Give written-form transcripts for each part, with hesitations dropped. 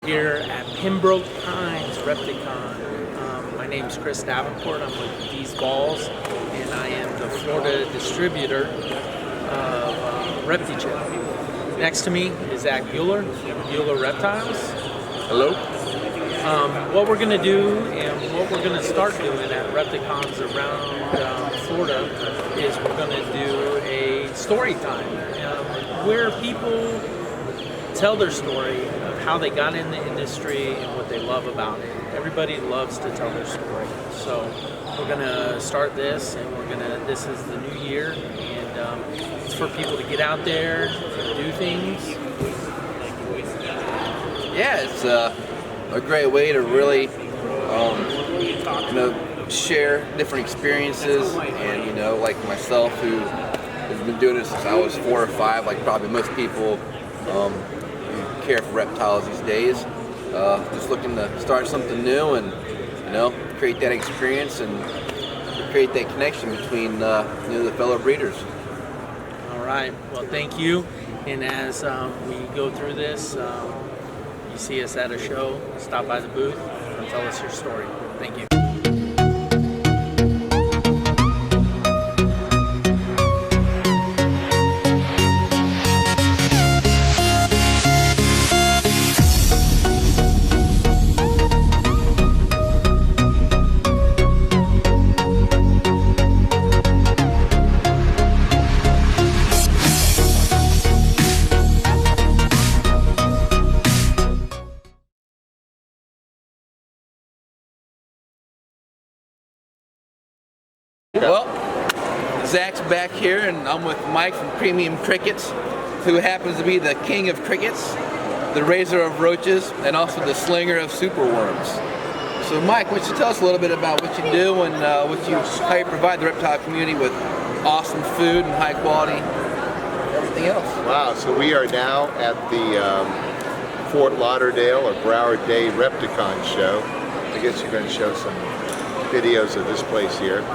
Here at Pembroke Pines Repticon. My name is Chris Davenport. I'm with These Balls, and I am the Florida distributor of Reptiles. Next to me is Zach Buehler, Buehler Reptiles. Hello. What we're going to do and what we're going to start doing at Repticons around Florida is we're going to do a story time where people tell their story of how they got in the industry and what they love about it. Everybody loves to tell their story. So we're going to start this, and this is the new year, and it's for people to get out there and do things. Yeah, it's a great way to really share different experiences, and like myself, who has been doing this since I was 4 or 5, like probably most people who care for reptiles these days. Just looking to start something new and create that experience and create that connection between the fellow breeders. All right. Well, thank you. And as we go through this, you see us at a show, stop by the booth and tell us your story. Thank you. Well, Zach's back here, and I'm with Mike from Premium Crickets, who happens to be the king of crickets, the raiser of roaches, and also the slinger of superworms. So Mike, why don't you tell us a little bit about what you do and how you provide the reptile community with awesome food and high quality everything else. Wow, so we are now at the Fort Lauderdale or Broward Day Repticon show. I guess you're going to show some videos of this place here.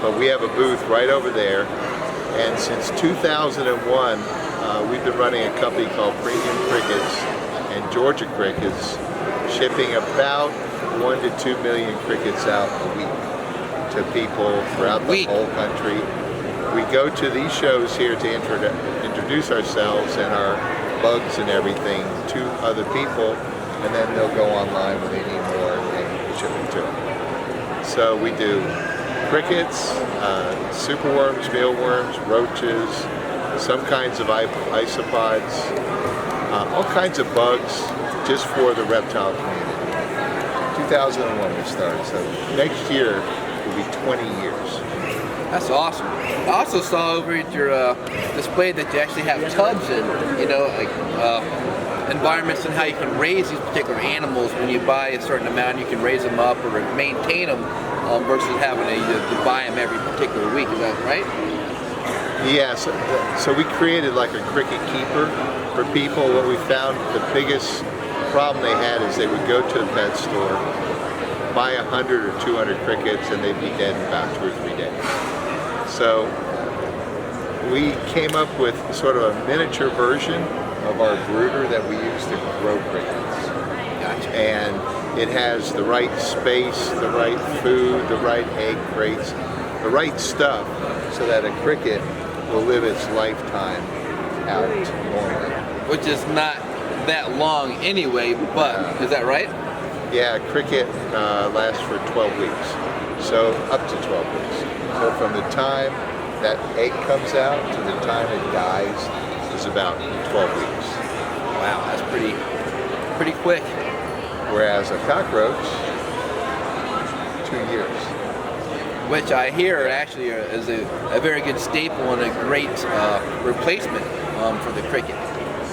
But we have a booth right over there, and since 2001 we've been running a company called Premium Crickets and Georgia Crickets, shipping about 1 to 2 million crickets out a week to people throughout the whole country. We go to these shows here to introduce ourselves and our bugs and everything to other people, and then they'll go online when they need more and ship them to them. So we do crickets, superworms, mealworms, roaches, some kinds of isopods, all kinds of bugs just for the reptile community. 2001 we started, so next year will be 20 years. That's awesome. I also saw over at your display that you actually have tubs in, environments and how you can raise these particular animals. When you buy a certain amount, you can raise them up or maintain them versus having to buy them every particular week. Is that right? Yes. So we created like a cricket keeper for people. What we found the biggest problem they had is they would go to a pet store, buy 100 or 200 crickets, and they'd be dead in about 2 or 3 days. So we came up with sort of a miniature version of our brooder that we use to grow crickets. Gotcha. And it has the right space, the right food, the right egg crates, the right stuff so that a cricket will live its lifetime out normally. Which is not that long anyway, but is that right? Yeah, cricket lasts for 12 weeks, so up to 12 weeks. So from the time that egg comes out to the time it dies is about 12 weeks. Wow, that's pretty quick. Whereas a cockroach, 2 years. Which I hear actually is a very good staple and a great replacement for the cricket.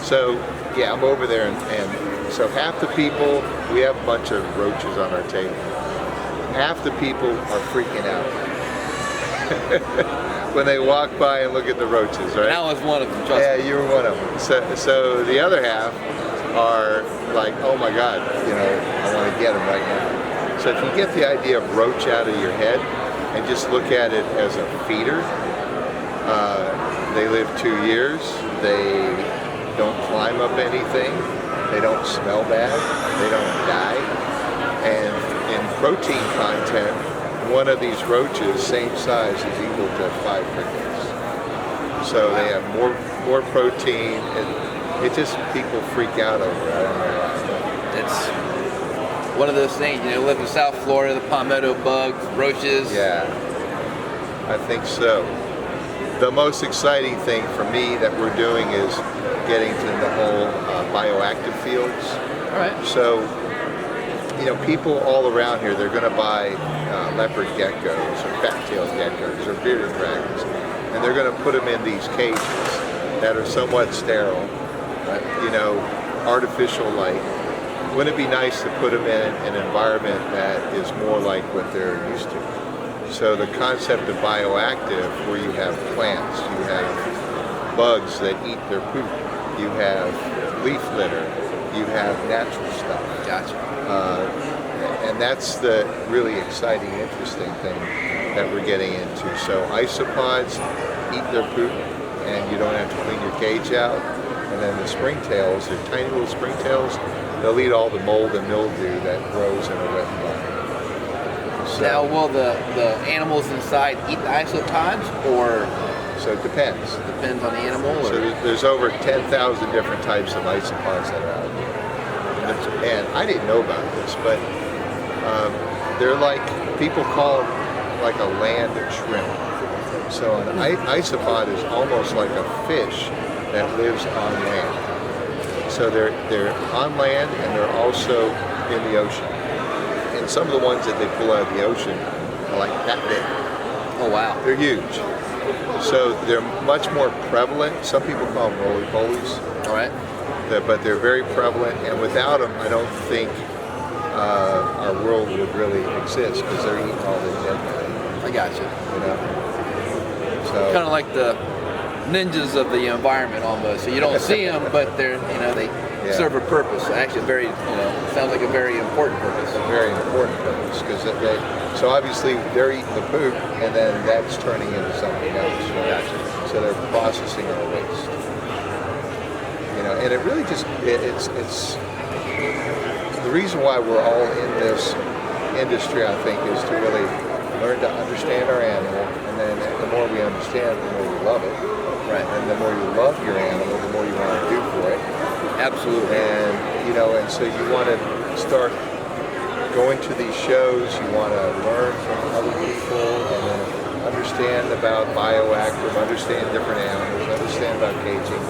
So yeah, I'm over there, and so half the people, we have a bunch of roaches on our table. Half the people are freaking out when they walk by and look at the roaches, right? I was one of them, trust me. Yeah, you were one of them. So the other half are like, oh my God, I want to get them right now. So if you get the idea of roach out of your head and just look at it as a feeder, they live 2 years, they don't climb up anything, they don't smell bad, they don't die. And in protein content, one of these roaches, same size, is equal to 5 crickets. So they have more protein, and it just, people freak out over it. I don't know why. It's one of those things, you know, live in South Florida, the palmetto bugs, roaches. Yeah, I think so. The most exciting thing for me that we're doing is getting to the whole bioactive fields. All right. So, you know, people all around here, they're going to buy leopard geckos or fat-tailed geckos or bearded dragons, and they're going to put them in these cages that are somewhat sterile, you know, artificial light. Wouldn't it be nice to put them in an environment that is more like what they're used to? So the concept of bioactive, where you have plants, you have bugs that eat their poop, you have leaf litter, you have natural stuff. Gotcha. And that's the really exciting, interesting thing that we're getting into. So isopods eat their poop, and you don't have to clean your cage out. And then the springtails, they're tiny little springtails, they'll eat all the mold and mildew that grows in a wet environment. So, Now, will the animals inside eat the isopods, or so it depends. depends on the animal? Or? So there's over 10,000 different types of isopods that are out there. And I didn't know about this, but they're like, people call them like a land shrimp. So an isopod is almost like a fish that lives on land. So they're on land, and they're also in the ocean. And some of the ones that they pull out of the ocean are like that big. Oh, wow. They're huge. So they're much more prevalent. Some people call them roly-polies. All right. But they're very prevalent, and without them, I don't think our world would really exist, because they're eating all the dead bodies, I got you. you know. So Kind of like the ninjas of the environment almost. So you don't see them, but they're, you know, they serve a purpose. Actually, very, you know, sounds like a very important purpose. a very important purpose, because so obviously they're eating the poop, and then that's turning into something else. Right? Gotcha. So they're processing our waste. You know, and it really just it's the reason why we're all in this industry, I think, is to really learn to understand our animal, and then the more we understand, the more we love it. Right. And the more you love your animal, the more you want to do for it. Absolutely. And you know, and so you want to start going to these shows. You want to learn from other people, and then understand about bioactive, understand different animals, understand about caging,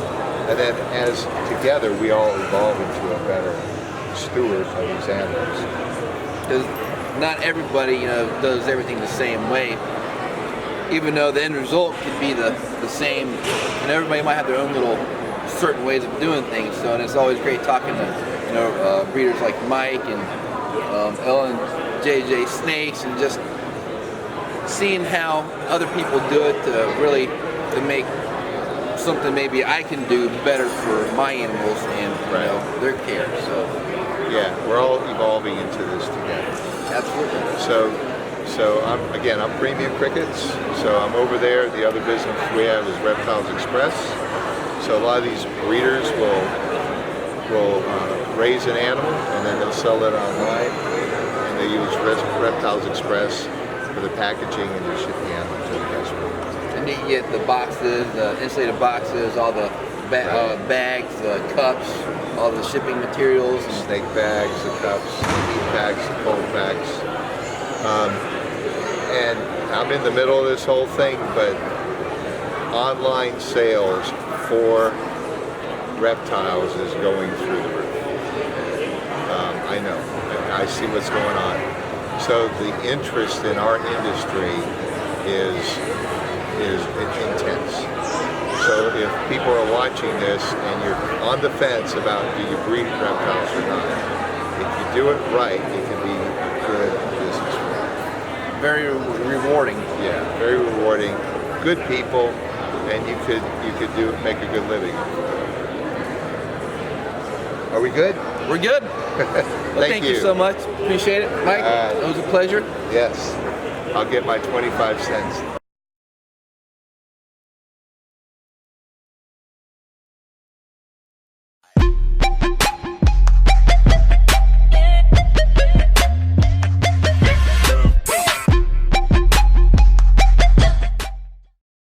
and then as together we all evolve into a better steward of these animals. Because not everybody, you know, does everything the same way. Even though the end result could be the same, and everybody might have their own little certain ways of doing things. So, and it's always great talking to, you know, breeders like Mike and Ellen, JJ Snakes, and just seeing how other people do it to make something maybe I can do better for my animals and you know, their care. So yeah, we're all evolving into this together. Absolutely. So I'm Premium Crickets. So I'm over there. The other business we have is Reptiles Express. So a lot of these breeders will raise an animal, and then they'll sell it online, and they use Reptiles Express for the packaging, and they ship the animal to the customer. And you can get the boxes, the insulated boxes, all the bags, the cups, all the shipping materials. The snake bags, the cups, the heat bags, the cold bags. And I'm in the middle of this whole thing, but online sales for Reptiles is going through the roof. I know. I see what's going on. So the interest in our industry is intense. So if people are watching this and you're on the fence about do you breed reptiles or not, if you do it right, it can be good business. Very rewarding. Yeah, very rewarding. Good people, and you could make a good living. Are we good? We're good. Well, thank you so much. Appreciate it, Mike. It was a pleasure. Yes. I'll get my 25 cents.